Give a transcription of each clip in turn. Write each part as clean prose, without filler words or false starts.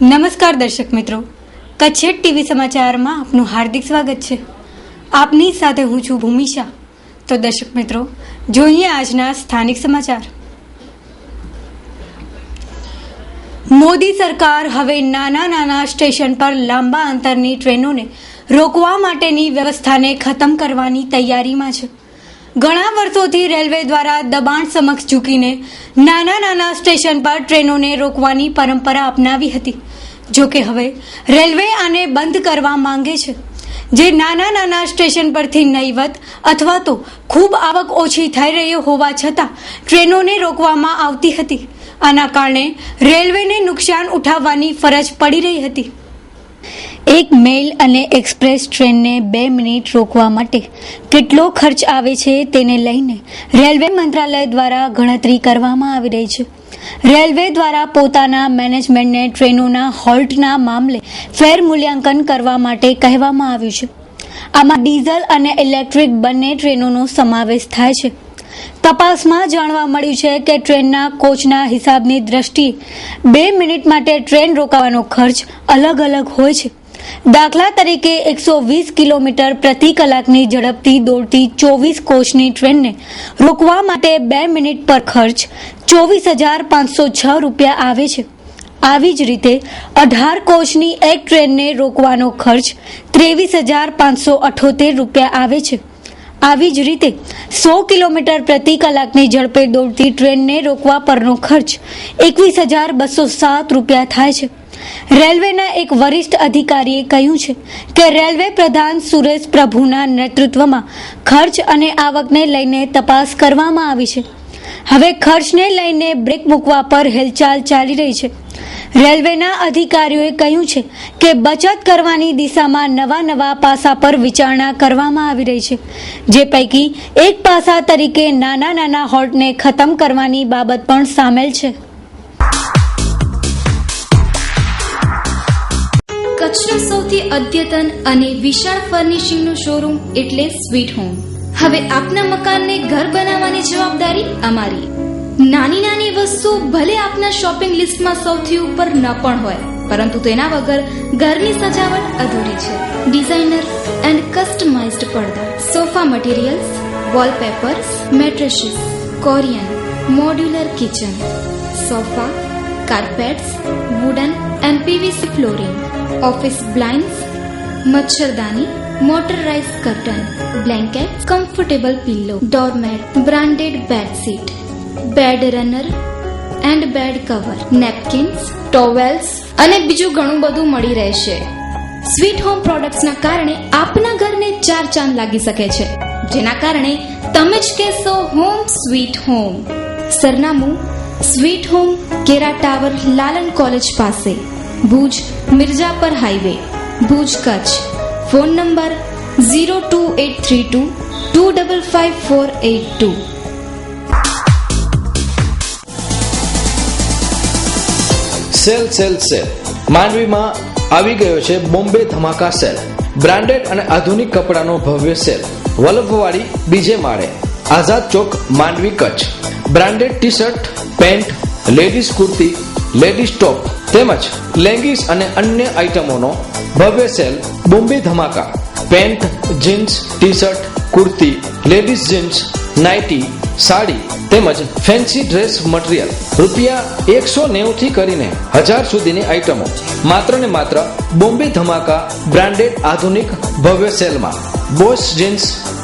નમસ્કાર દર્શક મિત્રો, કચ્છેટ ટીવી સમાચારમાં આપનું હાર્દિક સ્વાગત છે. આપની સાથે હું છું ભૂમિશા. તો દર્શક મિત્રો, જોઈએ આજના સ્થાનિક સમાચાર. મોદી સરકાર હવે નાના સ્ટેશન પર લાંબા અંતરની ટ્રેનોને રોકવા માટેની વ્યવસ્થાને ખતમ કરવાની તૈયારીમાં છે. ઘણા વર્ષોથી રેલવે દ્વારા દબાણ સમક્ષ ઝૂકીને નાના સ્ટેશન પર ટ્રેનોને રોકવાની પરંપરા અપનાવી હતી. જોકે હવે રેલવે આને બંધ કરવા માંગે છે. જે નાના સ્ટેશન પરથી નહીવત અથવા તો ખૂબ આવક ઓછી થઈ રહી હોવા છતાં ટ્રેનોને રોકવામાં આવતી હતી. આના કારણે રેલવેને નુકસાન ઉઠાવવાની ફરજ પડી રહી હતી. એક મેલ અને એક્સપ્રેસ ટ્રેનને 2 મિનિટ રોકવા માટે કેટલો ખર્ચ આવે છે તેને લઈને રેલવે મંત્રાલય દ્વારા ગણતરી કરવામાં આવી રહી છે. રેલવે દ્વારા પોતાના મેનેજમેન્ટને ટ્રેનોના હોલ્ટના મામલે ફેર મૂલ્યાંકન કરવા માટે કહેવામાં આવ્યું છે. આમાં ડીઝલ અને ઇલેક્ટ્રિક બંને ટ્રેનોનો સમાવેશ થાય છે. તપાસમાં જાણવા મળ્યું છે કે ટ્રેનના કોચના હિસાબની દ્રષ્ટિએ 2 મિનિટ માટે ટ્રેન રોકાવાનો ખર્ચ અલગ હોય છે. દાખલા તરીકે 120 કિલોમીટર પ્રતિ કલાકની ઝડપથી દોડતી 24 કોચની ટ્રેનને રોકવા માટે 2 મિનિટ પર ખર્ચ 24,506 રૂપિયા આવે છે. આવી જ રીતે 18 કોચની એક ટ્રેનને રોકવાનો ખર્ચ 23,578 રૂપિયા આવે છે. આવી જ રીતે 100 કિલોમીટર પ્રતિ કલાકની ઝડપે દોડતી ટ્રેનને રોકવા પરનો ખર્ચ 21,207 રૂપિયા થાય છે. રેલવેના એક વરિષ્ઠ અધિકારીએ કહ્યું છે કે રેલવે પ્રધાન સુરેશ પ્રભુના નેતૃત્વમાં ખર્ચ અને આવકને લઈને તપાસ કરવામાં આવી છે. હવે ખર્ચને લઈને બ્રેક મૂકવા પર હિલચાલ ચાલી રહી છે. રેલવેના અધિકારીઓએ કહ્યું છે કે બચત કરવાની દિશામાં નવા પાસા પર વિચારણા કરવામાં આવી રહી છે. જે પૈકી એક પાસા તરીકે નાના હોલ્ટને ખતમ કરવાની બાબત પણ સામેલ છે. કચ્છનું સૌથી અદ્યતન અને વિશાળ ફર્નિશિંગનું શોરૂમ એટલે સ્વીટ હોમ. હવે આપના મકાનને ઘર બનાવવાની જવાબદારી અમારી. નાની વસ્તુ ભલે આપના શોપિંગ લિસ્ટમાં સૌથી ઉપર ન પણ હોય, પરંતુ તેના વગર ઘરની સજાવટ અધૂરી છે. ડિઝાઇનર એન્ડ કસ્ટમાઇઝ્ડ પડદા, sofa materials, wallpapers, mattresses, Corian, modular kitchen, sofa, carpets, wooden and PVC flooring, office blinds, મચ્છરદાની, motorise curtain, blanket, comfortable pillow, doormat, branded bedsheet, bed runner and bed cover, napkins, towels અને બીજું ઘણું બધું મળી રહેશે. Sweet home પ્રોડક્ટ્સના કારણે આપના ઘરને 4 ચાંદ લાગી શકે છે, જેના કારણે તમે જ કહેશો હોમ સ્વીટ હોમ. સરનામું સ્વીટ હોમ, કેરા ટાવર, લાલન કોલેજ પાસે, Bhuj Mirjapar highway, Bhuj, Kutch. Phone number 02832 255482. Cell માંડવીમાં આવી ગયો છે બોમ્બે ધમાકા સેલ. બ્રાન્ડેડ અને આધુનિક કપડાનો ભવ્ય સેલ. વલ્લભવાડી બીજે માળે, Azad Chowk, Mandvi, Kutch. Branded T shirt, pant, ladies kurti, ladies top તેમજ લેગીસ અને અન્ય આઇટમોનો ભવ્ય સેલ બોમ્બે ધમાકા. Pant, jeans, T shirt, kurti, ladies jeans, nighty, sari તેમજ ફેન્સી ડ્રેસ મટીરિયલ રૂપિયા 190 થી કરીને 1000 સુધીની આઇટમો માત્ર ને માત્ર બોમ્બે ધમાકા બ્રાન્ડેડ આધુનિક ભવ્ય સેલમાં. Boss jeans,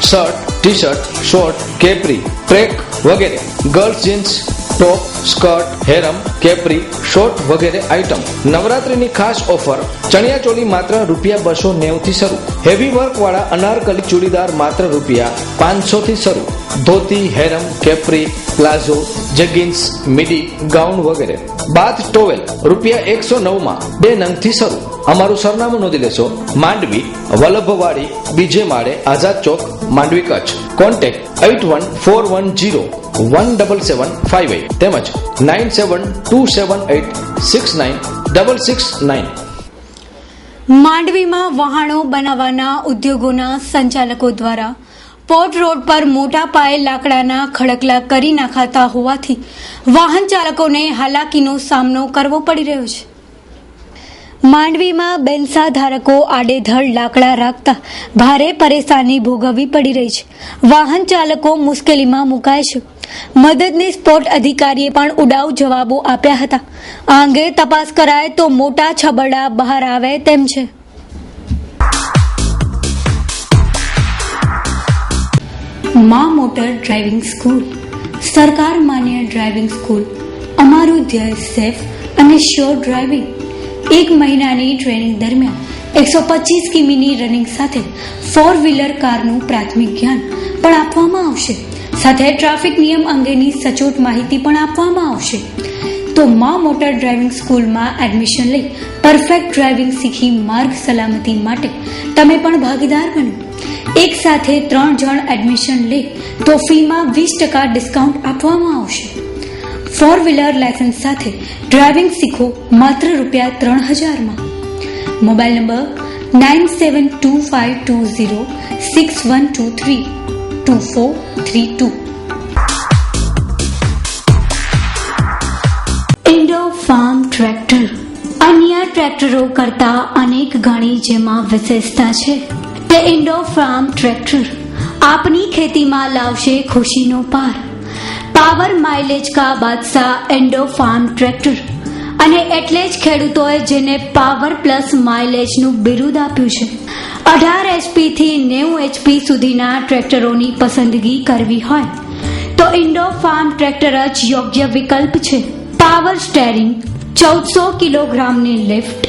shirt, T shirt, short, Capri, track વગેરે, ગર્લ્સ જીન્સ, ટોપ, સ્કર્ટ, હેરમ, કેપ્રી, શોર્ટ વગેરે આઇટમ. નવરાત્રીની ખાસ ઓફર ચણિયા ચોલી માત્ર રૂપિયા 290 થી શરૂ. હેવી વર્ક વાળા અનારકલી ચૂડીદાર માત્ર રૂપિયા 500 થી શરૂ. ધોતી, હેરમ, કેપ્રી, પ્લાઝો, જેગિન્સ, મિડી, ગાઉન વગેરે. બાથ ટોવેલ રૂપિયા 109 માં 2 નંગ થી શરૂ. અમારું સરનામું નોંધી લેશો: માંડવી, વલ્લભવાડી બીજે માળે, આઝાદ ચોક, માંડવી, કચ્છ. કોન્ટેક્ટ 8141017758 તેમજ 9727869669. માંડવીમાં વહાણો બનાવવાના ઉદ્યોગોના સંચાલકો દ્વારા પોર્ટ રોડ પર મોટા પાયે લાકડાના ખડકલા કરી નાખાતા હોવાથી વાહન ચાલકોને હાલાકીનો સામનો કરવો પડી રહ્યો છે. માંડવીમાં બેન્સા ધારકો આડેધડ લાકડા રાખતા ભારે પરેશાની ભોગવવી પડી રહી છે. વાહન ચાલકો મુશ્કેલીમાં મુકાય છે. મદદની સ્પોટ અધિકારીએ પણ ઉડાઉ જવાબો આપ્યા હતા. આ અંગે તપાસ કરાય તો મોટા છબરડા બહાર આવે તેમ છે. મા મોટર ડ્રાઇવિંગ સ્કૂલ સરકાર માન્ય ડ્રાઇવિંગ સ્કૂલ. અમારું ધ્યેય સેફ અને શ્યોર ડ્રાઇવિંગ. 1 મહિનાની ટ્રેનિંગ દરમિયાન 125 કિમીની રનિંગ સાથે 4 વ્હીલર કારનું પ્રાથમિક જ્ઞાન પણ આપવામાં આવશે. સાથે ટ્રાફિક નિયમ અંગેની સચોટ માહિતી પણ આપવામાં આવશે. તો મા મોટર ડ્રાઇવિંગ સ્કૂલમાં એડમિશન લઈ પરફેક્ટ ડ્રાઇવિંગ શીખી માર્ગ સલામતી માટે તમે પણ ભાગીદાર બનો. એક સાથે 3 જણ એડમિશન લે તો ફીમાં 20% ડિસ્કાઉન્ટ આપવામાં આવશે. 4 વ્હીલર લાયસન્સ સાથે ડ્રાઇવિંગ શીખો માત્ર ₹3000 mobile number 9725206123 2432. Indo farm tractor અન્ય ટ્રેક્ટરો કરતા અનેક ગણી જેમાં વિશેષતા છે તે ઇન્ડો ફાર્મ ટ્રેક્ટર આપની ખેતીમાં લાવશે ખુશીનો પાર. પાવર માઇલેજ કા બાદશાહ ઇન્ડો ફાર્મ ટ્રેક્ટર અને એટલે જ ખેડૂતોએ જેને પાવર પ્લસ માઇલેજનું બિરુદ આપ્યું છે. 18 HP થી 90 HP સુધીના ટ્રેક્ટરોની પસંદગી કરવી હોય તો ઇન્ડો ફાર્મ ટ્રેક્ટર જ યોગ્ય વિકલ્પ છે. પાવર સ્ટેરિંગ, 1400 કિલોગ્રામની લિફ્ટ,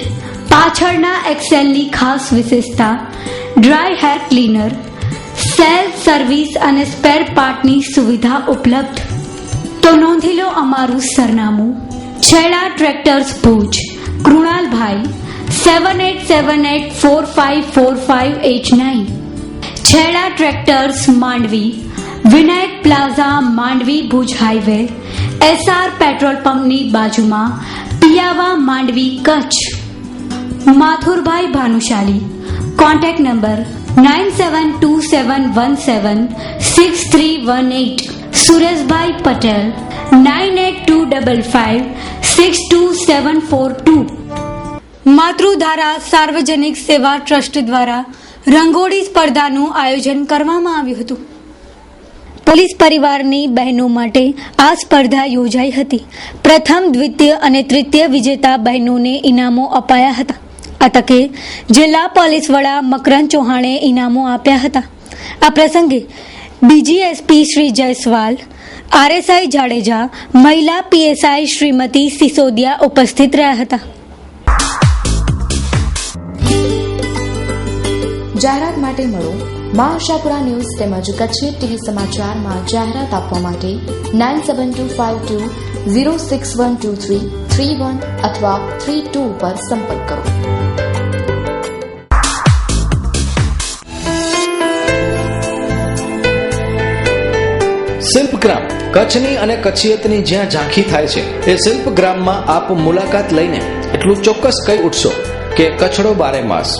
પાછળના એક્સેલની ખાસ વિશેષતા, dry hair cleaner, self service અને સ્પેર પાર્ટની સુવિધા ઉપલબ્ધ. તો નોંધી લો અમારું સરનામું. છેડા tractors Bhuj, Krunalbhai 7878454589. Chheda tractors Mandvi, Vinayak plaza Mandvi Bhuj highway, SR petrol પંપની બાજુમાં, Piyava Mandvi Kutch. Mathurbhai Bhanushali, contact number 9727176318. Sureshbhai Patel 9825562742. Matrudhara Sarvajanik Seva trust દ્વારા રંગોળી સ્પર્ધાનું આયોજન કરવામાં આવ્યું હતું. પોલીસ પરિવારની બહેનો માટે આ સ્પર્ધા યોજાઈ હતી. પ્રથમ, દ્વિતીય અને તૃતીય વિજેતા બહેનોને ઇનામો અપાયા હતા. આ તકે જિલ્લા પોલીસ વડા મકરંદ ચૌહાણે ઇનામો આપ્યા હતા. આ પ્રસંગે DGSP શ્રી જયસ્વાલ, RSI જાડેજા, મહિલા PSI શ્રીમતી સિસોદિયા ઉપસ્થિત રહ્યા હતા. જાહેરાત માટે મળો મા આશાપુરા ન્યૂઝ તેમજ કચ્છી ટીવી સમાચારમાં જાહેરાત આપવા માટે 9725206123 31 અથવા 32 પર સંપર્ક કરો. શિલ્પગ્રામ કચ્છની અને કચ્છિયતની જ્યાં ઝાંખી થાય છે એ શિલ્પગ્રામમાં આપ મુલાકાત લઈને એટલું ચોક્કસ કહી ઉઠશો કે કચ્છડો બારે માસ.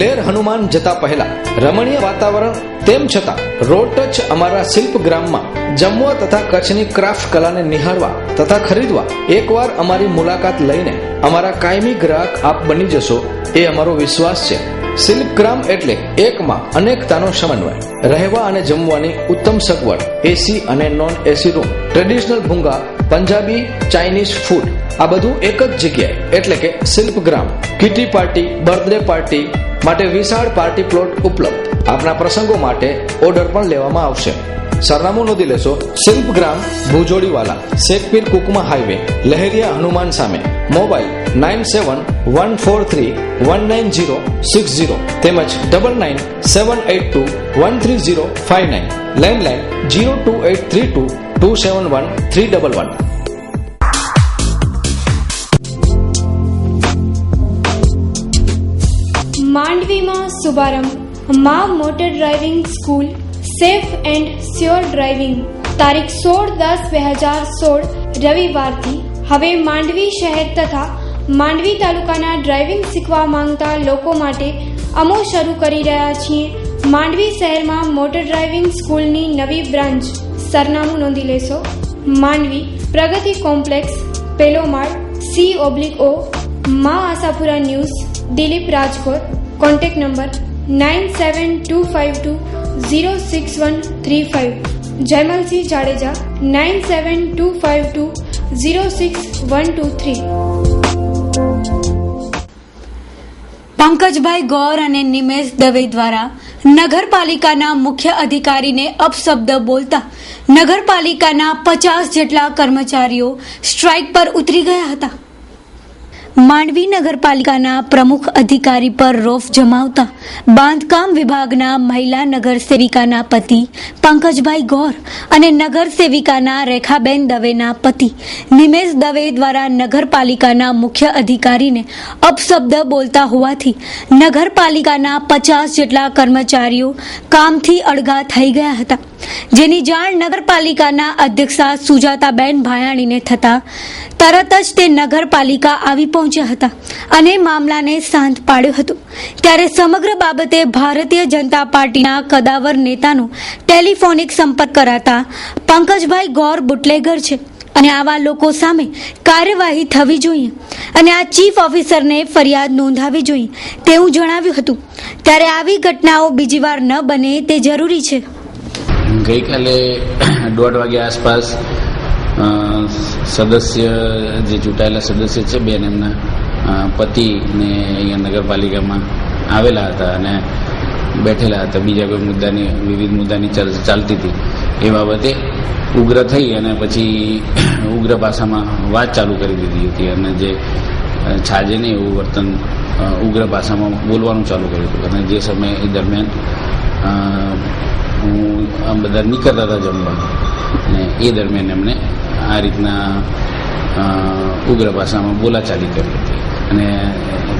લેર હનુમાન જતા પહેલા રમણીય વાતાવરણ તેમ છતાં રોડ ટચ અમારા શિલ્પગ્રામમાં જમવા તથા કચ્છની ક્રાફ્ટ કલાને નિહાળવા તથા ખરીદવા એકવાર અમારી મુલાકાત લઈને અમારા કાયમી ગ્રાહક આપ બની જશો એ અમારો વિશ્વાસ છે. શિલ્પગ્રામ એટલે એકમાં અનેકતાનો સમન્વય. રહેવા અને જમવાની ઉત્તમ સગવડ, AC અને નોન AC રૂમ, ટ્રેડિશનલ ભૂંગા, પંજાબી, ચાઇનીઝ ફૂડ, આ બધું એક જ જગ્યાએ એટલે કે Shilpgram. Kitty party, birthday party માટે વિશાળ પાર્ટી પ્લોટ ઉપલબ્ધ. આપના પ્રસંગો માટે ઓર્ડર પણ લેવામાં આવશે. સરનામું નોંધી લેશો. શિલ્પગ્રામ, ભુજોડીવાલા, શેખપીર કુકમા હાઈવે, લહેરિયા હનુમાન સામે. મોબાઈલ 9714319060 તેમજ 9978213059. લેન્ડલાઇન 02832271311. માંડવીમાં શુભારંભ મા motor driving school safe and sure driving. તારીખ 16/10/2016 રવિવારથી હવે માંડવી શહેર તથા માંડવી તાલુકાના ડ્રાઇવિંગ શીખવા માંગતા લોકો માટે અમો શરૂ કરી રહ્યા છીએ. માંડવી શહેરમાં મોટર ડ્રાઇવિંગ સ્કૂલની નવી બ્રાન્ચ. સરનામું નોંધી લેશો. માંડવી પ્રગતિ કોમ્પ્લેક્સ, પેલો માળ, C/O, Maa Ashapura news, Dilip Rajkot. Contact number 9725206135. Jaymalsinh Jadeja 9725206123. Pankajbhai Gaur અને નિમેશ દવે દ્વારા નગરપાલિકાના મુખ્ય અધિકારીને અપશબ્દ બોલતા નગરપાલિકાના 50 જેટલા કર્મચારીઓ સ્ટ્રાઇક પર ઉતરી ગયા હતા. માંડવી નગરપાલિકાના પ્રમુખ અધિકારી પર રોફ જમાવતા બાંધકામ વિભાગના મહિલા નગર સેવિકાના પતિ પંકજભાઈ ગૌર અને નગર સેવિકાના રેખાબેન દવેના પતિ નિમેશ દવે દ્વારા નગરપાલિકાના મુખ્ય અધિકારીને અપશબ્દ બોલતા હોવાથી નગરપાલિકાના 50 જેટલા કર્મચારીઓ કામથી અળગા થઈ ગયા હતા, જેની જાણ નગરપાલિકાના અધ્યક્ષા સુજાતાબેન ભાયાણીને થતા તરત જ તે નગરપાલિકા આવી પહોંચ્યા હતા અને મામલાને શાંત પાડ્યો હતો. ત્યારે સમગ્ર બાબતે ભારતીય જનતા પાર્ટીના કદાવર નેતાનો ટેલિફોનિક સંપર્ક કરાતા પંકજભાઈ ગૌર બુટલેગર છે અને આવા લોકો સામે કાર્યવાહી થવી જોઈએ અને આ ચીફ ઓફિસરને ફરિયાદ નોંધાવી જોઈએ તેવું જણાવ્યું હતું. ત્યારે આવી ઘટનાઓ બીજી વાર ન બને તે જરૂરી છે. ગઈકાલે 1:30 વાગ્યા આસપાસ સદસ્ય જે ચૂંટાયેલા સદસ્ય છે બેન એમના પતિને અહીંયા નગરપાલિકામાં આવેલા હતા અને બેઠેલા હતા. બીજા કોઈ વિવિધ મુદ્દાની ચર્ચા ચાલતી હતી. એ બાબતે ઉગ્ર થઈ અને પછી ઉગ્ર ભાષામાં વાત ચાલુ કરી દીધી હતી અને જે છાજે નહીં એવું વર્તન ઉગ્ર ભાષામાં બોલવાનું ચાલુ કર્યું હતું. અને જે સમય દરમિયાન હું આમ બધા નીકળતા હતા જમવા અને એ દરમિયાન એમને આ રીતના ઉગ્ર ભાષામાં બોલાચાલી કરી હતી. અને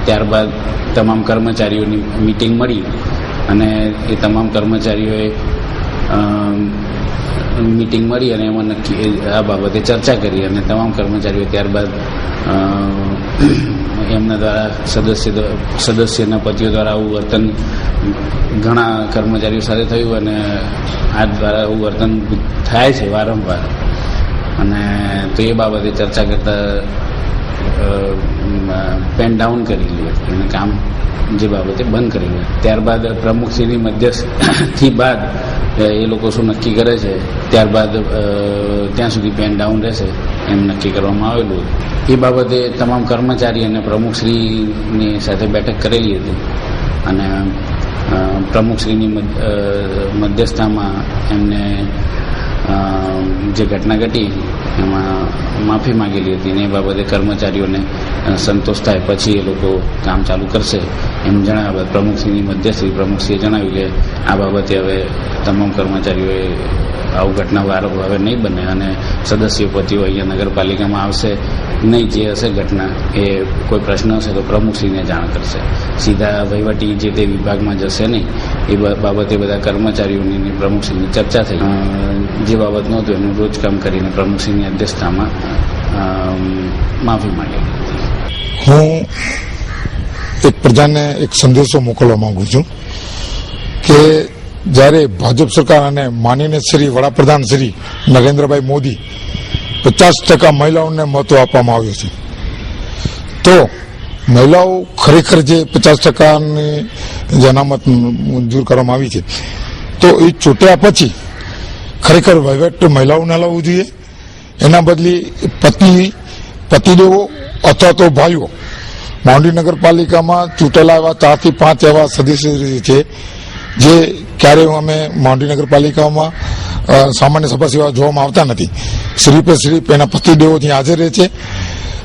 ત્યારબાદ તમામ કર્મચારીઓની મિટિંગ મળી અને એ તમામ કર્મચારીઓએ મિટિંગ મળી અને એમાં નક્કી આ બાબતે ચર્ચા કરી અને તમામ કર્મચારીઓ ત્યારબાદ એમના દ્વારા સદસ્યના પતિઓ દ્વારા આવું વર્તન ઘણા કર્મચારીઓ સાથે થયું અને આ દ્વારા આવું વર્તન થાય છે વારંવાર. અને તો એ બાબતે ચર્ચા કરતા પેન ડાઉન કરી લે અને કામ જે બાબતે બંધ કરી લે. ત્યારબાદ પ્રમુખશ્રીની મધ્યસ્થી બાદ એ લોકો શું નક્કી કરે છે ત્યારબાદ ત્યાં સુધી પેન ડાઉન રહેશે એમ નક્કી કરવામાં આવેલું. એ બાબતે તમામ કર્મચારી અને પ્રમુખશ્રીની સાથે બેઠક કરેલી હતી અને પ્રમુખશ્રીની મધ્યસ્થતામાં એમને જે ઘટના ઘટી એમાં માફી માંગેલી હતી અને એ બાબતે કર્મચારીઓને સંતોષ થાય પછી એ લોકો કામ ચાલુ કરશે એમ જણાવ્યા. પ્રમુખશ્રીની મધ્યસ્થી પ્રમુખશ્રીએ જણાવ્યું કે આ બાબતે હવે તમામ કર્મચારીઓએ આવું ઘટના હવે નહીં બને અને સદસ્યો પતિઓ અહીંયા નગરપાલિકામાં આવશે નહીં. જે હશે ઘટના એ કોઈ પ્રશ્ન હશે તો પ્રમુખશ્રીને જાણ કરશે, સીધા વહીવટી જે તે વિભાગમાં જશે નહીં. એ બાબતે બધા કર્મચારીઓની પ્રમુખશ્રીની ચર્ચા થઈ. જે બાબત નહોતું એનું રોજકામ કરીને પ્રમુખશ્રીની અધ્યક્ષતામાં માફી માંગેલી હતી. હું એક પ્રજાને એક સંદેશો મોકલવા માંગુ છું કે જ્યારે ભાજપ સરકાર અને માનનીય શ્રી વડાપ્રધાન શ્રી નરેન્દ્રભાઈ મોદી 50% મહિલાઓને મહત્વ આપવામાં આવ્યું છે, તો મહિલાઓ ખરેખર જે 50%ની જે અનામત મંજૂર કરવામાં આવી છે તો એ ચૂંટ્યા પછી ખરેખર વહીવટ મહિલાઓને લાવવું જોઈએ. એના બદલે પતિદેવો અથવા તો ભાઈઓ માંડવી નગરપાલિકામાં ચૂંટેલા એવા 4 થી 5 એવા સદસ્યો છે જે ક્યારેય અમે માંડવી નગરપાલિકામાં સામાન્ય સભા સિવાય જોવામાં આવતા નથી. શ્રીપ એના પતિદેવો ત્યાં હાજર રહે છે.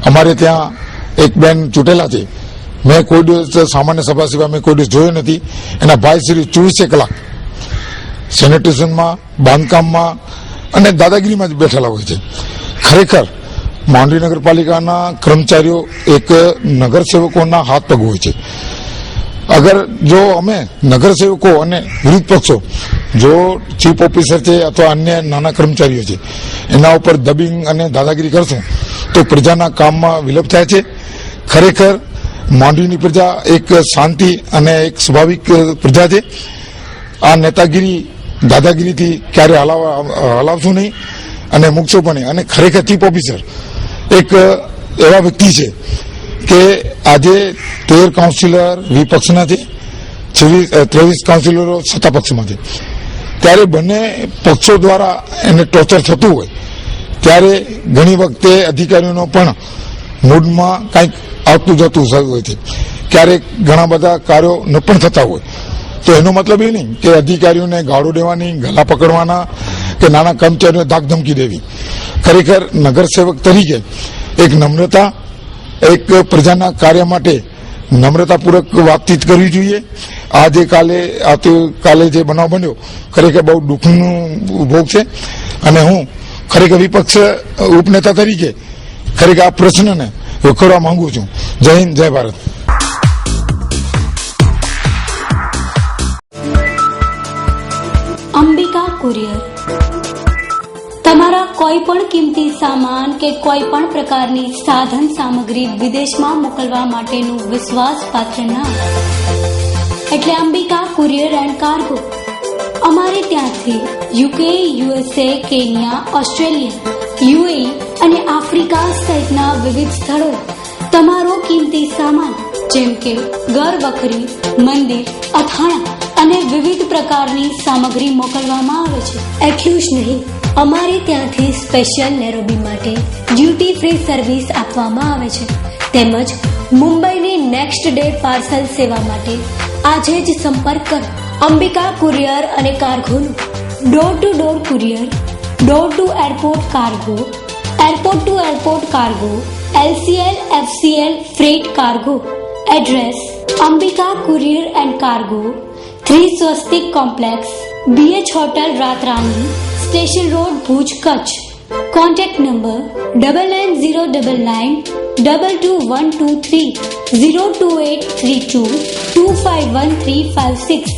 અમારે ત્યાં એક બેન ચૂંટેલા છે, મેં કોઈ દિવસ સામાન્ય સભા સિવાય મેં કોઈ દિવસ જોયો નથી. એના ભાઈ શ્રી 24 કલાક સેનિટેશનમાં, બાંધકામમાં અને દાદાગીરીમાં જ બેઠેલા હોય છે. ખરેખર માંડવી નગરપાલિકાના કર્મચારીઓ એક નગરસેવકોના હાથ પગ હોય છે. અગર જો અમે નગરસેવકો અને વિરોધ પક્ષો જો ચીફ ઓફિસર છે અથવા અન્ય નાના કર્મચારીઓ છે એના ઉપર દબિંગ અને દાદાગીરી કરશું તો પ્રજાના કામમાં વિલંબ થાય છે. ખરેખર માંડવીની પ્રજા એક શાંતિ અને એક સ્વાભાવિક પ્રજા છે. આ નેતાગીરી દાદાગીરીથી ક્યારે હલાવશું નહીં અને મૂકશો પણ નહીં. અને ખરેખર ચીફ ઓફિસર એક એવા વ્યક્તિ છે કે આજે 13 કાઉન્સિલર વિપક્ષના છે, 23 કાઉન્સિલરો સત્તા પક્ષમાં છે. ત્યારે બંને પક્ષો દ્વારા એને ટોર્ચર થતું હોય ત્યારે ઘણી વખતે અધિકારીઓનો પણ મૂડમાં કંઈક આવતું જતું હોય છે. ક્યારેક ઘણા બધા કાર્યો ન પણ થતા હોય. તો એનો મતલબ એ નહીં કે અધિકારીઓને ગાળો દેવાની, ગલા પકડવાના કે નાના કર્મચારીઓને ધાક ધમકી દેવી. ખરેખર નગરસેવક તરીકે એક નમ્રતા, એક પ્રજાના કાર્ય માટે નમ્રતાપૂર્વક વાતચીત કરવી જોઈએ. આજે કાલે જે બનાવ બન્યો ખરેખર બહુ દુઃખનું ભોગ છે અને હું ખરેખર વિપક્ષ ઉપનેતા તરીકે ખરેખર આ પ્રશ્નને વખોડવા માંગુ છું. જય હિન્દ, જય ભારત. અંબિકા કુરિયર તમારા કોઈ પણ કિંમતી સામાન કે કોઈ પણ પ્રકારની સાધન સામગ્રી વિદેશમાં મોકલવા માટેનું વિશ્વાસપાત્ર નામ એટલે અંબિકા કુરિયર એન્ડ કાર્ગો. અમારે ત્યાંથી UK, USA, Kenya, Australia, UAE અને આફ્રિકા સહિતના વિવિધ સ્થળોએ તમારો કિંમતી સામાન જેમ કે ઘર વખરી, મંદિર, અથાણા અને વિવિધ પ્રકારની સામગ્રી મોકલવામાં આવે છે. એટલું જ નહીં, અમારે ત્યાંથી સ્પેશિયલ નેરોબી માટે ડ્યુટી ફ્રી સર્વિસ આપવામાં આવે છે. તેમજ મુંબઈની નેક્સ્ટ ડે પાર્સલ સેવા માટે આજે જ સંપર્ક કરો. અંબિકા કુરિયર અને કાર્ગોનું door to door courier, door to airport cargo, airport to airport cargo, LCL, FCL freight cargo. Address Ambika courier and cargo, 3 Swastik complex, BH hotel Raatrani, station road, Bhuj, Kutch. Contact number 9909922123 02832 251356.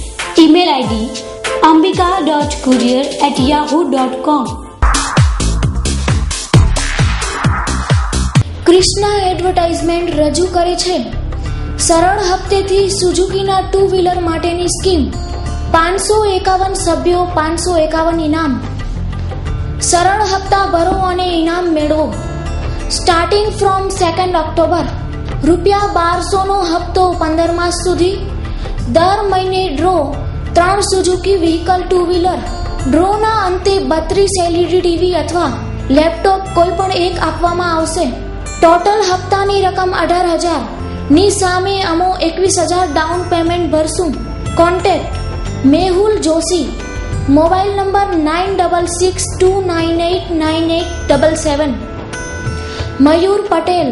Email ID ambika.courier@yahoo.com. Krishna advertisement રજૂ કરે છે સરળ હપ્તેથી સુઝુકીના 2 wheeler માટેની scheme. 551 સભ્યો, 551 ઇનામ. સરળ હપ્તા ભરો અને ઇનામ મેળવો. Starting from 2 October. ₹1200નો હપ્તો 15 માસ સુધી. દર મહિને ડ્રો 3 સુઝુકી વ્હીકલ 2 વ્હીલર. ડ્રોના અંતે 32 LED TV અથવા લેપટોપ કોઈ પણ એક આપવામાં આવશે. ટોટલ હપ્તાની રકમ 18,000 ની સામે અમો 21,000 ડાઉન પેમેન્ટ ભરશું. Contact Mehul Joshi. Mobile number 9662989877. Mayur Patel.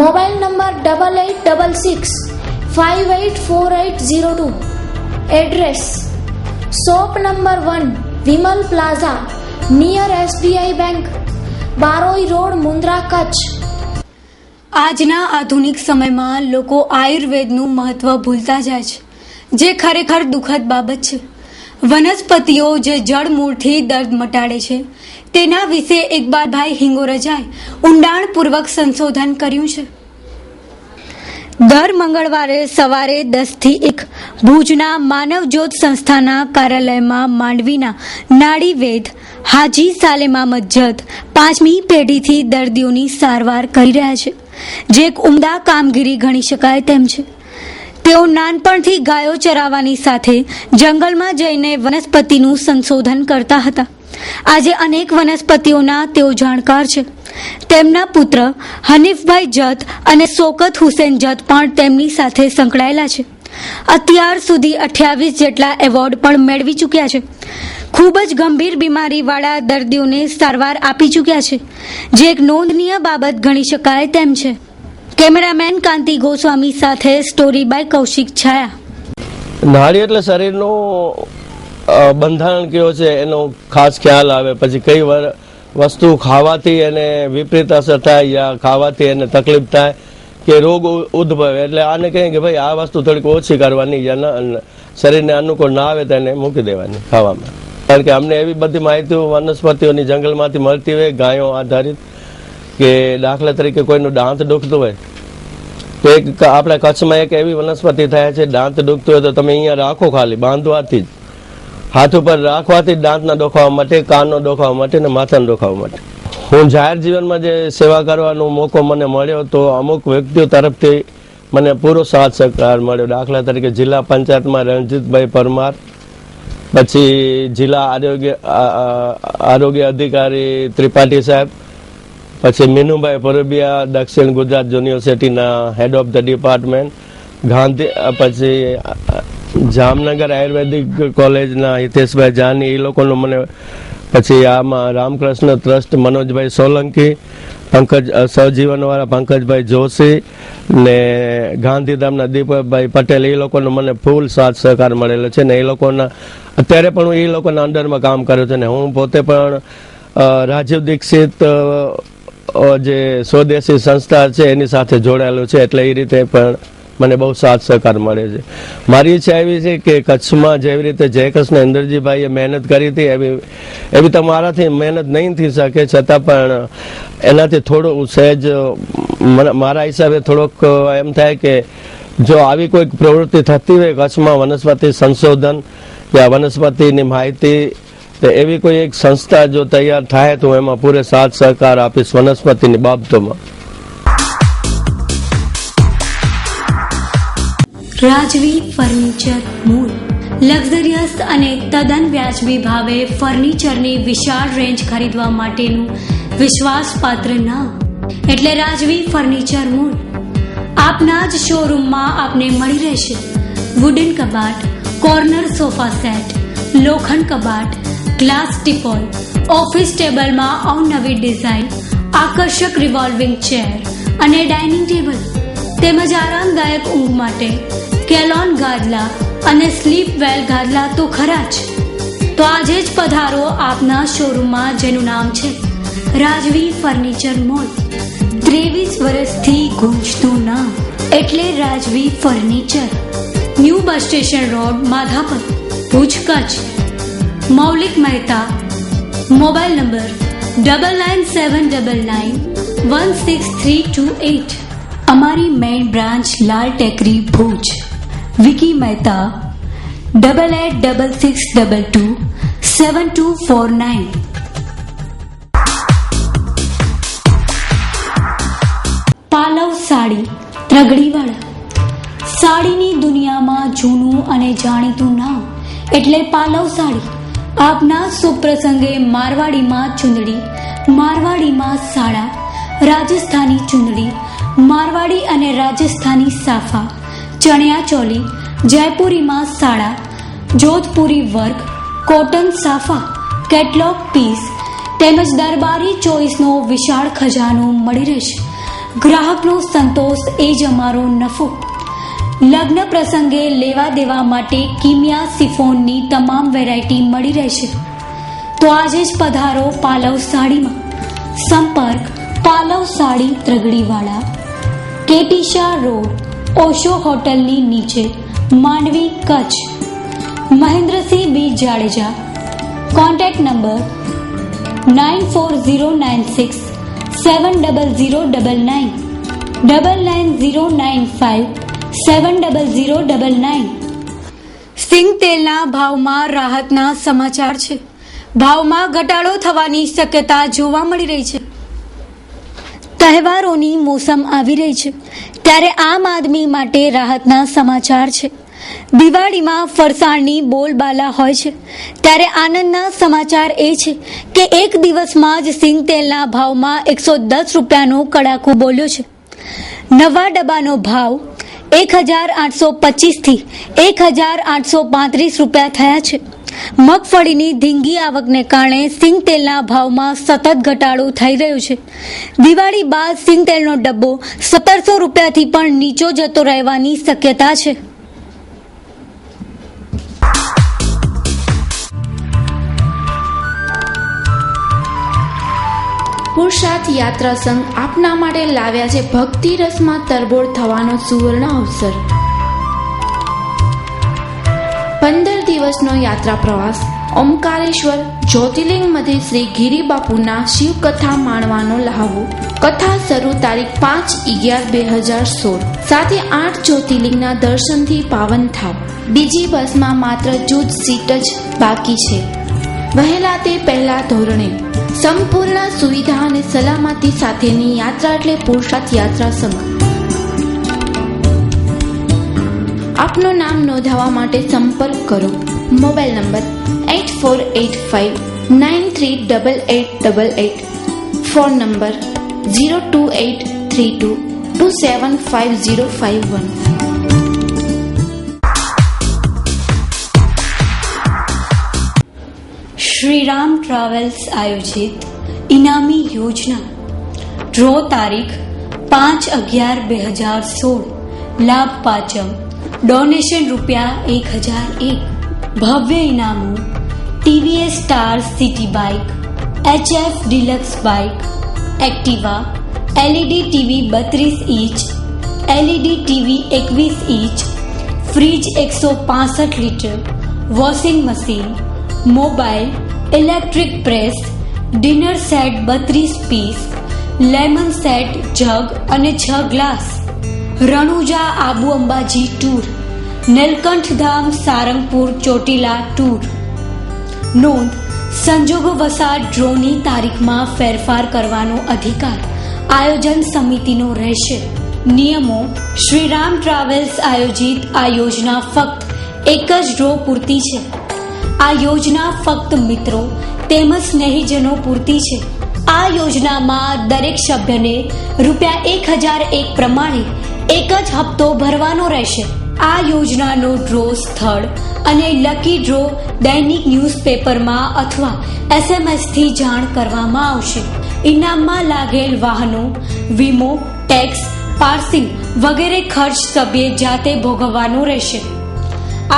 Mobile number 8866584802. Address shop number 1, Vimal plaza, near SBI bank, Baroi road, Mundra, Kutch. આજના આધુનિક સમયમાં લોકો આયુર્વેદનું મહત્વ ભૂલતા જાય છે, જે ખરેખર દુઃખદ બાબત છે. વનસ્પતિઓ જે જળમૂળથી દર્દ મટાડે છે તેના વિશે ઇકબાલભાઈ હિંગોરજાએ ઊંડાણપૂર્વક સંશોધન કર્યું છે. દર મંગળવારે સવારે 10 થી 1 ભુજના માનવજ્યોત સંસ્થાના કાર્યાલયમાં માંડવીના નાડીવેદ હાજી સાલેમ અહમદ જત 5મી પેઢીથી દર્દીઓની સારવાર કરી રહ્યા છે, જે એક ઉમદા કામગીરી ગણી શકાય તેમ છે. તેઓ નાનપણથી ગાયો ચરાવવાની સાથે જંગલમાં જઈને વનસ્પતિનું સંશોધન કરતા હતા. આજે અનેક વનસ્પતિઓના તેઓ જાણકાર છે. તેમના પુત્ર હનીફભાઈ જત અને શોકત હુસેન જત પણ તેમની સાથે સંકળાયેલા છે. અત્યાર સુધી 28 જેટલા એવોર્ડ પણ મેળવી ચૂક્યા છે. ખૂબ જ ગંભીર બીમારીવાળા દર્દીઓને સારવાર આપી ચૂક્યા છે, જે એક નોંધનીય બાબત ગણી શકાય તેમ છે. કેમેરામેન કાંતિ ગોસ્વામી સાથે સ્ટોરી બાય કૌશિક છાયા. નાડી એટલે શરીરનું બંધારણ કયો છે એનો ખાસ ખ્યાલ આવે. પછી કઈ વસ્તુ ખાવાથી એને વિપરીત અસર થાય યા ખાવાથી એને તકલીફ થાય કે રોગ ઉદ્ભવે, એટલે આને કહીએ કે ભાઈ આ વસ્તુ થોડીક ઓછી કરવાની, શરીરને અનુકૂળ ના આવે તો એને મૂકી દેવાની ખાવામાં. કારણ કે અમને એવી બધી માહિતીઓ વનસ્પતિઓની જંગલમાંથી મળતી હોય, ગાયો આધારિત, કે દાખલા તરીકે કોઈનું દાંત દુખતું હોય તો એક આપણા કચ્છમાં એક એવી વનસ્પતિ થાય છે, દાંત દુખતું હોય તો તમે અહીંયા રાખો, ખાલી બાંધવાથી જ, હાથ ઉપર રાખવાથી દાંતના દુખાવા માટે, કાનનો દુખાવા માટે અને માથાના દુખાવા માટે. હું જાહેર જીવનમાં જે સેવા કરવાનો મોકો મને મળ્યો તો અમુક વ્યક્તિઓ તરફથી મને પૂરો સાથ સહકાર મળ્યો. દાખલા તરીકે જિલ્લા પંચાયતમાં રણજીતભાઈ પરમાર, પછી જિલ્લા આરોગ્ય અધિકારી ત્રિપાઠી સાહેબ, પછી મીનુભાઈ પરબિયા દક્ષિણ ગુજરાત યુનિવર્સિટીના હેડ ઓફ ધ ડિપાર્ટમેન્ટ, પછી જામનગર આયુર્વેદિક કોલેજના હિતેશભાઈ જાની, એ લોકોનું મને, પછી આમાં રામકૃષ્ણ ટ્રસ્ટ મનોજભાઈ સોલંકી, સહજીવનવાળા પંકજભાઈ જોશી ને ગાંધીધામના દીપકભાઈ પટેલ, એ લોકોનો મને ફૂલ સાથ સહકાર મળેલો છે ને એ લોકોના અત્યારે પણ હું એ લોકોના અંડરમાં કામ કર્યું છે ને હું પોતે પણ રાજીવ દીક્ષિત જે સ્વદેશી સંસ્થા છે એની સાથે જોડાયેલું છે, એટલે એ રીતે પણ મને બહુ સાથ સહકાર મળે છે. મારી ઈચ્છા એવી છે કે કચ્છમાં જેવી રીતે જયકૃષ્ણ ઇન્દ્રજીભાઈએ મહેનત કરી હતી એવી તો મારાથી મહેનત નહીં થઈ શકે, છતાં પણ એનાથી થોડું સહેજ મારા હિસાબે થોડોક એમ થાય કે જો આવી કોઈક પ્રવૃત્તિ થતી હોય કચ્છમાં વનસ્પતિ સંશોધન યા વનસ્પતિની માહિતી, એવી કોઈ એક સંસ્થા જો તૈયાર થાય તો એમાં પૂરે સાથ સહકાર આપીશ વનસ્પતિની બાબતોમાં. રાજવી ફર્નિચર મૂળ લક્ઝરિયસ અને તદ્દન વ્યાજબી ભાવે ફર્નિચરની વિશાળ રેન્જ ખરીદવા માટેનું વિશ્વાસપાત્ર નામ એટલે રાજવી ફર્નિચર મૂળ. આપના જ શોરૂમમાં આપને મળી રહેશે વુડન કબાટ, કોર્નર સોફા સેટ, લોખંડ કબાટ, ગ્લાસ ટીપોય, ઓફિસ ટેબલમાં અવનવી ડિઝાઇન, આકર્ષક રિવોલ્વિંગ ચેર અને ડાઇનિંગ ટેબલ તેમજ આરામદાયક ઊંઘ માટે કેલોન ગાદલા અને સ્લીપ વેલ ગાદલા તો ખરા જ. તો આજે જ પધારો આપના શોરૂમમાં જેનું નામ છે રાજવી ફર્નિચર મોલ. 23 વર્ષથી ગુંજતું નામ એટલે Rajvi furniture. New bus station road, Madhapar, Bhuj, Kutch. Maulik Mehta. Mobile number 9979916328. અમારી મેઇન બ્રાન્ચ લાલ ટેકરી, ભુજ. વિકી મહેતા 8866227249. પાલવ સાડી ત્રગડીવાળા. સાડીની દુનિયામાં જૂનું અને જાણીતું નામ એટલે પાલવ સાડી. આપના સુપ્રસંગે મારવાડીમાં ચુંદડી, મારવાડીમાં સાડા, રાજસ્થાની ચુંદડી, મારવાડી અને રાજસ્થાની સાફા, ચણિયા ચોલી, જયપુરીમાં સાડા, Jodhpuri work, cotton safa, catalogue piece તેમજ દરબારી ચોઈસનો વિશાળ ખજાનો મળી રહેશે. ગ્રાહકનો સંતોષ એ જ અમારો નફો. લગ્ન પ્રસંગે લેવા દેવા માટે કિમિયા સિફોનની તમામ વેરાયટી મળી રહેશે. તો આજે જ પધારો પાલવ સાડીમાં. સંપર્ક પાલવ સાડી ત્રગડીવાળા, કેટીશા રોડ, ઓશો હોટલની નીચે, Mandvi, Kutch. Mahendrasinh B Jadeja. Contact number 9409670099 9909570099. સિંગ તેલના ભાવમાં રાહતના સમાચાર છે. ભાવમાં ઘટાડો થવાની શક્યતા જોવા મળી રહી છે. તહેવારોની મોસમ આવી રહી છે ત્યારે આમ આદમી માટે રાહતના સમાચાર છે. દિવાળીમાં ફરસાણની બોલબાલા હોય છે ત્યારે આનંદના સમાચાર એ છે કે એક દિવસમાં જ સિંગ તેલના ભાવમાં 110 રૂપિયાનો કડાકો બોલ્યો છે. નવા ડબ્બાનો ભાવ 1825 થી 1835 રૂપિયા થયા છે. મગફળીની ધીંગી આવકને કારણે સિંગ તેલના ભાવમાં સતત ઘટાડો થઈ રહ્યો છે. દિવાળી બાદ સિંગ તેલનો ડબ્બો 1700 રૂપિયાથી પણ નીચો જતો રહેવાની શક્યતા છે. પુરુષાર્થ યાત્રા સંઘ આપના માટે લાવ્યા છે ભક્તિ રસમાં તરબોળ થવાનો સુવર્ણ અવસર. 15 દિવસનો યાત્રા પ્રવાસ ઓમકારેશ્વર જ્યોતિર્લિંગ મધ્ય શ્રી ગિરિબાપુના શિવકથા માણવાનો લહાવો. કથા શરૂ તારીખ 5/11/2016. સાથે 8 જ્યોતિર્લિંગના દર્શનથી પાવન થાવ. બીજી બસમાં માત્ર જૂજ સીટ જ બાકી છે. વહેલા તે પહેલા ધોરણે સંપૂર્ણ સુવિધા અને સલામતી સાથેની યાત્રા એટલે પુરુષાર્થ યાત્રા સંઘ. આપનું નામ નોંધાવવા માટે સંપર્ક કરો. Mobile number 8485938888. Phone number 02832275051. Shriram travels આયોજિત ઇનામી યોજના ડ્રો તારીખ 5/11/2016. લાભ પાંચમ. ડોનેશન ₹1001. ભવ્ય ઇનામો TVS star city bike, HF deluxe bike, Activa, LED TV 32 inch, LED TV 21 inch, fridge 165 litre, washing machine, mobile, electric press, dinner set 32 piece, lemon set, jug અને 6 glass. Ranuja Abu Ambaji tour, Nilkanth Dham Sarangpur Chotila tour. નોંધ: સંજોગો વસાત ડ્રોની તારીખમાં ફેરફાર કરવાનો અધિકાર આયોજન સમિતિનો રહેશે. નિયમો: શ્રીરામ ટ્રાવેલ્સ આયોજિત આ યોજના ફક્ત એક જ ડ્રો પૂરતી છે. આ યોજના ફક્ત મિત્રો તેમજ સ્નેહીજનો પૂરતી છે. આ યોજનામાં દરેક સભ્યને ₹1001 પ્રમાણે એક જ હપ્તો ભરવાનો રહેશે. આ યોજનાનો ડ્રો સ્થળ અને લકી ડ્રો દૈનિક ન્યૂઝપેપરમાં અથવા SMS થી જાણ કરવામાં આવશે. ઇનામમાં લાગેલ વાહનો, વીમો, ટેક્સ, પાર્સિંગ વગેરે ખર્ચ સભ્યે જાતે ભોગવવાનો રહેશે.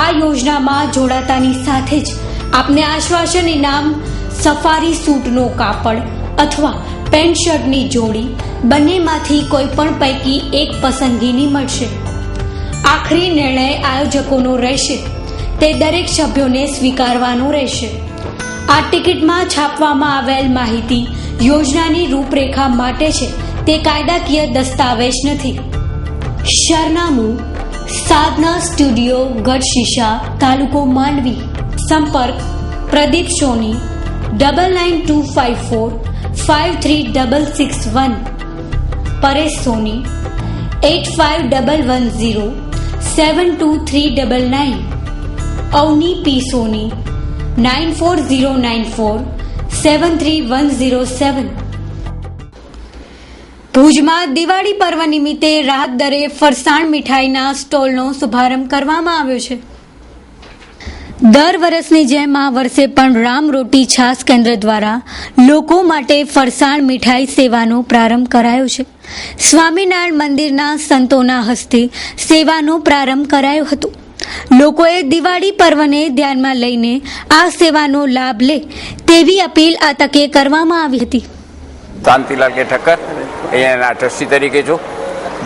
આ યોજનામાં જોડાતાની સાથે જ આપને આશ્વાસન ઇનામ સફારી સૂટનો કાપડ અથવા પેન્ટ શર્ટની જોડી બંનેમાંથી કોઈ પણ પૈકી એક પસંદગીની મળશે. આખરી નિર્ણય આયોજકોનો રહેશે. તે દરેક સભ્યોને સ્વીકારવાનો રહેશે. આ ટિકિટમાં છાપવામાં આવેલ માહિતી યોજનાની રૂપરેખા માટે છે, તે કાયદાકીય દસ્તાવેજ નથી. સરનામું: સાધના સ્ટુડિયો, ગઢશીશા, તાલુકો માંડવી. સંપર્ક: પ્રદીપ સોની 9925453661, પરેશ સોની 8511072399, અવની પી સોની 9409473107. ભુજમાં દિવાળી પર્વ નિમિત્તે રાહત દરે ફરસાણ મીઠાઈના સ્ટોલનો શુભારંભ કરવામાં આવ્યો છે. દર વર્ષની જેમ આ વર્ષે પણ રામ રોટી છાસ કેન્દ્ર દ્વારા લોકો માટે ફરસાણ મીઠાઈ સેવાનો પ્રારંભ કરાયો છે. સ્વામિનારાયણ મંદિરના સંતોના હસ્તે સેવાનો પ્રારંભ કરાયો હતો. લોકોએ દિવાળી પર્વને ધ્યાનમાં લઈને આ સેવાનો લાભ લે તેવી અપીલ આ તકે કરવામાં આવી હતી. શાંતિલાલ કે ઠક્કર અહીંયાના ટ્રસ્ટી તરીકે છું.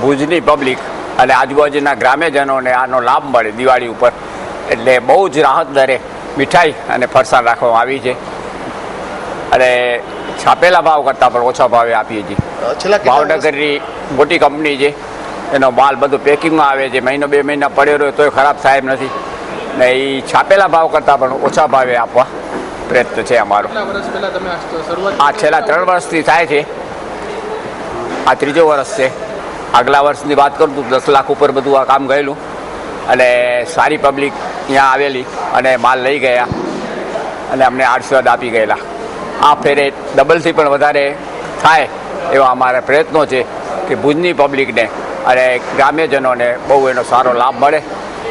ભુજની પબ્લિક અને આજુબાજુના ગ્રામ્યજનોને આનો લાભ મળે દિવાળી ઉપર, એટલે બહુ જ રાહત દરે મીઠાઈ અને ફરસાણ રાખવામાં આવી છે અને છાપેલા ભાવ કરતાં પણ ઓછા ભાવે આપીએ છીએ. ભાવનગરની મોટી કંપની છે, એનો માલ બધું પેકિંગમાં આવે છે. મહિનો 2 મહિના પડ્યો રહ્યો તોય ખરાબ થાય એમ નથી ને એ છાપેલા ભાવ કરતાં પણ ઓછા ભાવે આપવા પ્રયત્ન છે અમારો. આ છેલ્લા 3 વર્ષથી થાય છે. આ 3જું વર્ષ છે. આગલા વર્ષની વાત કરું તો 10 લાખ ઉપર બધું આ કામ ગયેલું અને સારી પબ્લિક અહીંયા આવેલી અને માલ લઈ ગયા અને અમને આશીર્વાદ આપી ગયેલા. આ ફેરે ડબલથી પણ વધારે થાય એવા અમારા પ્રયત્નો છે કે ભુજની પબ્લિકને અને ગ્રામ્યજનોને બહુ એનો સારો લાભ મળે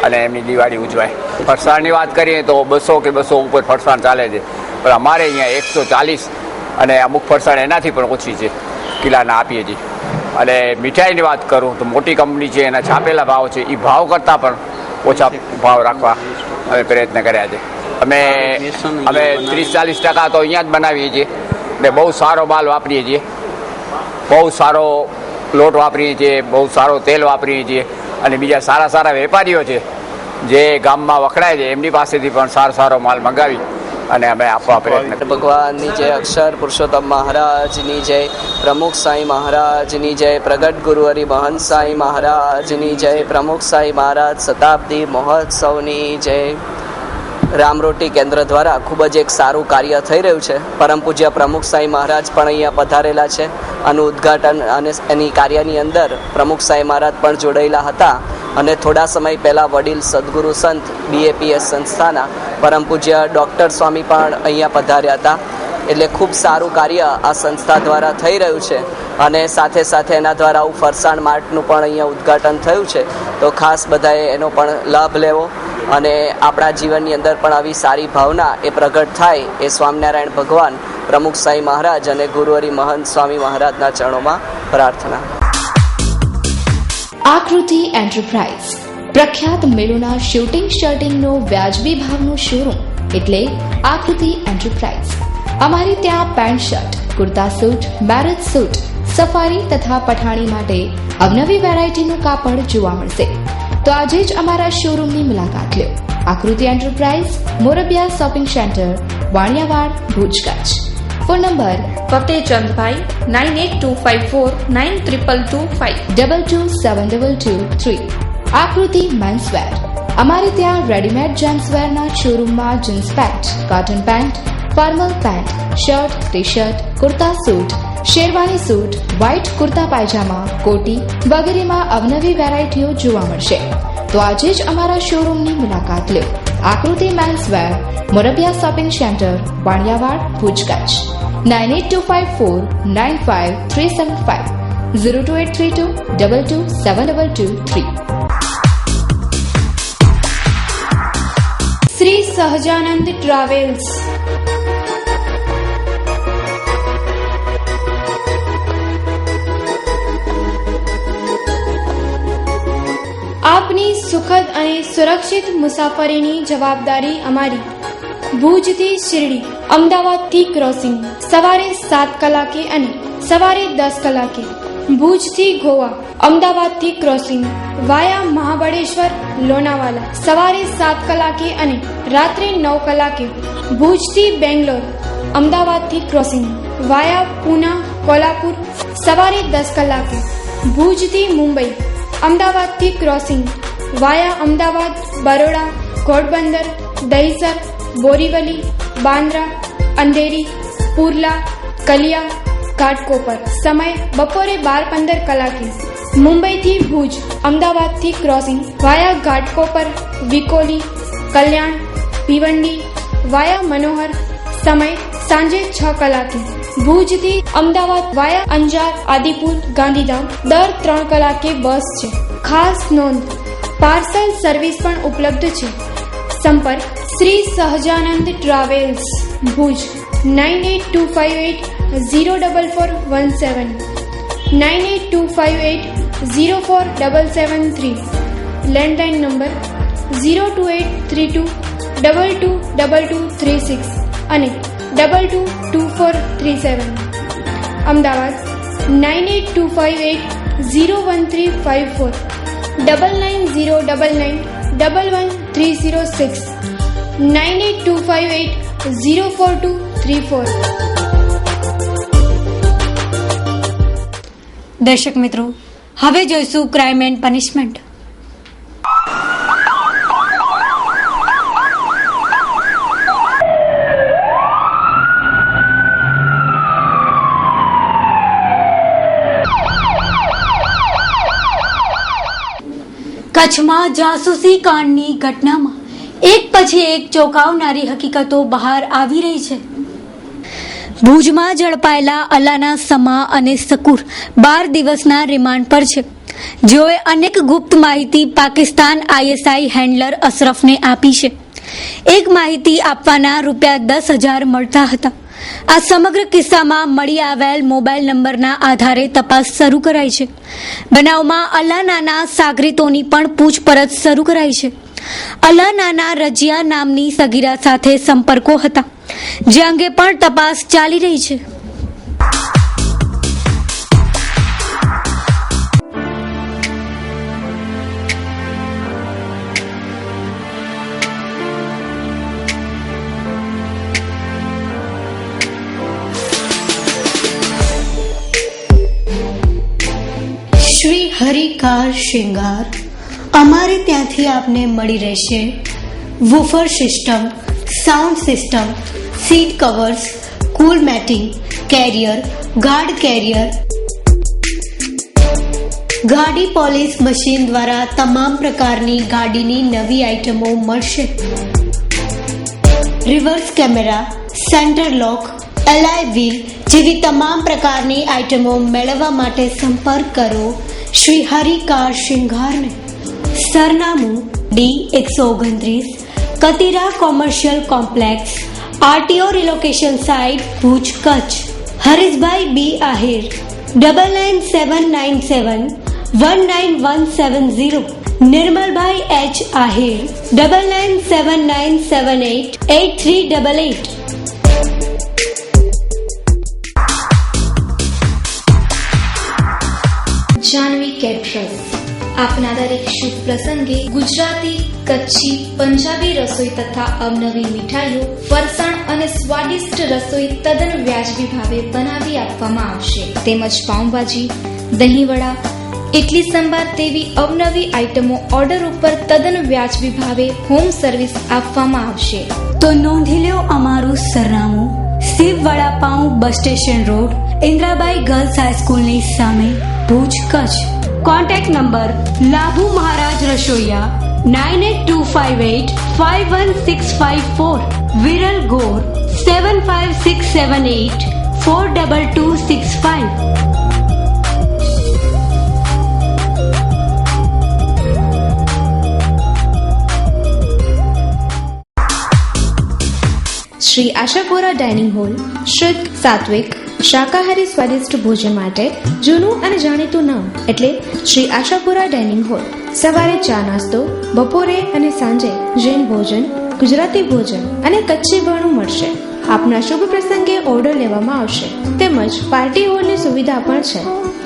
અને એમની દિવાળી ઉજવાય. ફરસાણની વાત કરીએ તો 200 કે 200 ઉપર ફરસાણ ચાલે છે, પણ અમારે અહીંયા 140 અને અમુક ફરસાણ એનાથી પણ ઓછી છે કિલ્લાના આપીએ છીએ. અને મીઠાઈની વાત કરું તો મોટી કંપની છે, એના છાપેલા ભાવ છે, એ ભાવ કરતાં પણ ઓછા ભાવ રાખવા અમે પ્રયત્ન કર્યા છે. અમે 30-40% તો અહીંયા જ બનાવીએ છીએ ને બહુ સારો માલ વાપરીએ છીએ, બહુ સારો લોટ વાપરીએ છીએ, બહુ સારો તેલ વાપરીએ છીએ અને બીજા સારા સારા વેપારીઓ છે જે ગામમાં વખણાય છે એમની પાસેથી પણ સારો માલ મંગાવી અને અમે આપવા પ્રયત્ન. ભગવાનની જય, અક્ષર પુરુષોત્તમ મહારાજની જય, પ્રમુખ સાંઈ મહારાજની જય, પ્રગટ ગુરુવરી મહંત સાંઈ મહારાજની જય, પ્રમુખ સાંઈ મહારાજ શતાબ્દી મહોત્સવની જય. રામરોટી કેન્દ્ર દ્વારા ખૂબ જ એક સારું કાર્ય થઈ રહ્યું છે. પરમ પૂજ્ય પ્રમુખ સાંઈ મહારાજ પણ અહીંયા પધારેલા છે. આનું ઉદ્ઘાટન અને એની કાર્યની અંદર પ્રમુખ સાંઈ મહારાજ પણ જોડાયેલા હતા અને થોડા સમય પહેલાં વડીલ સદગુરુ સંત BAPS સંસ્થાના પરમ પૂજ્ય ડૉક્ટર સ્વામી પણ અહીંયા પધાર્યા હતા. એટલે ખૂબ સારું કાર્ય આ સંસ્થા દ્વારા થઈ રહ્યું છે અને સાથે સાથે એના દ્વારા આવું ફરસાણ માર્ટનું પણ અહીંયા ઉદ્ઘાટન થયું છે. તો ખાસ બધાએ એનો પણ લાભ લેવો અને આપણા જીવનની અંદર પણ આવી સારી ભાવના એ પ્રગટ થાય એ સ્વામિનારાયણ ભગવાન, પ્રમુખ સાંઈ મહારાજ અને ગુરુવરી મહંત સ્વામી મહારાજના ચરણોમાં પ્રાર્થના. આકૃતિ એન્ટરપ્રાઇઝ પ્રખ્યાત મેળોના શૂટિંગ શર્ટિંગનો વ્યાજબી ભાવનો શોરૂમ એટલે આકૃતિ એન્ટરપ્રાઇઝ. અમારે ત્યાં pant shirt, kurta suit, marriage suit, safari તથા પઠાણી માટે અવનવી વેરાયટીનું કાપડ જોવા મળશે. તો આજે જ અમારા શોરૂમની મુલાકાત લો. Aakruti enterprise, Morbiya shopping centre, Vaniyavad, Bhuj, Kutch. Phone number Fatechandbhai 9825492225 227223. Aakruti menswear. અમારે ત્યાં રેડીમેડ જેન્ટ્સવેરના શોરૂમમાં jeans pant, cotton pant, formal pant, shirt, T shirt, kurta suit, sherwani suit, white kurta pyjama, કોટી વગેરેમાં અવનવી વેરાયટીઓ જોવા મળશે. તો આજે જ અમારા શોરૂમની મુલાકાત લો. આકૃતિ menswear, Morbiya shopping centre, Vaniyavad, Bhuj, Kutch. 9825495375 02832 227223. Shri Sahajanand travels. આપની સુખદ અને સુરક્ષિત મુસાફરીની જવાબદારી અમારી. ભુજથી શિરડી, અમદાવાદથી ક્રોસિંગ સવારે 7 કલાકે અને સવારે 10 કલાકે. ભુજથી ગોવા, અમદાવાદથી ક્રોસિંગ વાયા મહાબળેશ્વર, લોનાવાલા સવારે 7 કલાકે અને રાત્રે 9 કલાકે. ભુજથી બેંગ્લોર, અમદાવાદથી ક્રોસિંગ વાયા પૂના, કોલ્હાપુર સવારે 10 કલાકે. ભુજથી મુંબઈ, અમદાવાદથી ક્રોસિંગ વાયા અમદાવાદ, બરોડા, ઘોડબંદર, દહીસર, બોરીવલી, બાંદ્રા, અંધેરી, પુરલા, કલિયા, ઘાટકોપર સમય બપોરે 12:15 કલાકે. મુંબઈથી ભુજ, અમદાવાદથી ક્રોસિંગ વાયા ઘાટકોપર, વિકોલી, કલ્યાણ, ભિવંડી વાયા મનોહર સમય સાંજે 6 કલાકે. ભુજથી અમદાવાદ વાયા અંજાર, આદિપુર, ગાંધીધામ દર 3 કલાકે બસ છે. ખાસ નોંધ, પાર્સલ સર્વિસ પણ ઉપલબ્ધ છે. સંપર્ક Shri Sahajanand travels, Bhuj 9825804417 9825804773. Landline number 02832222236 અને 222437. અમદાવાદ 9825801354 9909911306 9825804234. દર્શક મિત્રો, હવે જોઈશું ક્રાઇમ એન્ડ પનિશમેન્ટ. કચ્છમાં જાસૂસી કાંડની ઘટનામાં એક પછી એક ચોંકાવનારી હકીકતો બહાર આવી રહી છે. ભુજમાં ઝડપાયેલા અલાના સમા અને શકુર 12 દિવસના રિમાન્ડ પર છે, જેઓએ અનેક ગુપ્ત માહિતી પાકિસ્તાન ISI હેન્ડલર અશરફને આપી છે. એક માહિતી આપવાના ₹10,000 મળતા હતા. આ સમગ્ર કિસ્સામાં મળી આવેલ મોબાઈલ નંબરના આધારે તપાસ શરૂ કરાઈ છે. બનાવમાં અલાનાના સાગરીતોની પણ પૂછપરછ શરૂ કરાઈ છે. અલાનાના રજિયા નામની સગીરા સાથે સંપર્કો હતા, જે અંગે પણ તપાસ ચાલી રહી છે. શ્રી હરિ કાર શૃંગાર, અમારે ત્યાંથી આપને મળી રહેશે woofer system, sound system, seat covers, cool matting, carrier, guard carrier, ગાડી પોલિશ મશીન દ્વારા તમામ પ્રકારની ગાડીની નવી આઇટમો મળશે. Reverse camera, centre lock, alloy wheel જેવી તમામ પ્રકારની આઇટમો મેળવવા માટે સંપર્ક કરો શ્રી હરિ કાર શિંગારને. સરનામું D129, Katira commercial complex, RTO relocation site, Bhuj, Kutch. Harishbhai B. Ahir 9979719170. Nirmalbhai H. Ahir 9979788388. Janvi caterers આપના દરેક શુભ પ્રસંગે ગુજરાતી, કચ્છી, પંજાબી રસોઈ તથા અવનવી મીઠાઈઓ, ફરસાણ અને સ્વાદિષ્ટ રસોઈ તદ્દન વ્યાજબી ભાવે બનાવી આપવામાં આવશે. તેમજ પાઉંભાજી, દહીંવડા, ઇડલી સંભાર તેવી અવનવી આઇટમો ઓર્ડર ઉપર તદ્દન વ્યાજબી ભાવે હોમ સર્વિસ આપવામાં આવશે. તો નોંધી લો અમારું સરનામું: Shiv vada pav, bus station road, Indrabai girls હાઈસ્કૂલની સામે, ભુજ, કચ્છ. કોન્ટેક્ટ નંબર લાભુ મહારાજ રસોઈયા 9825851654, વિરલ ગોર 7567842265. શ્રી આશાપુરા ડાઇનિંગ હોલ શુદ્ધ, સાત્વિક, શાકાહારી સ્વાદિષ્ટ ભોજન માટે જૂનું અને જાણીતું નામ એટલે શ્રી આશાપુરા ડાઇનિંગ હોલ. સવારે ચા નાસ્તો, બપોરે અને સાંજે જૈન ભોજન, ગુજરાતી ભોજન અને કચ્છી ભાણું મળશે. આપના શુભ પ્રસંગે ઓર્ડર લેવામાં આવશે. તેમજ પાર્ટી હોલની સુવિધા પણ છે.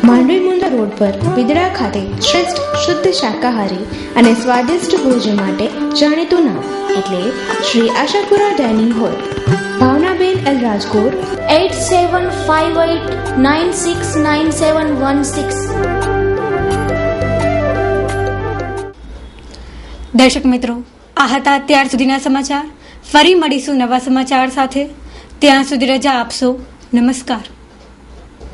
માંડવી મુંદ્રા રોડ પર વિદડા ખાતે શ્રેષ્ઠ શુદ્ધ શાકાહારી અને સ્વાદિષ્ટ ભોજન માટે જાણીતું નામ એટલે શ્રી આશાપુરા ડાઇનિંગ હોલ. ભાવનાબેન એલ રાજગોર 8758969716. દર્શક મિત્રો, આ હતા અત્યાર સુધીના સમાચાર. ફરી મળીશું નવા સમાચાર સાથે. ત્યાં સુધી રજા આપશો. નમસ્કાર.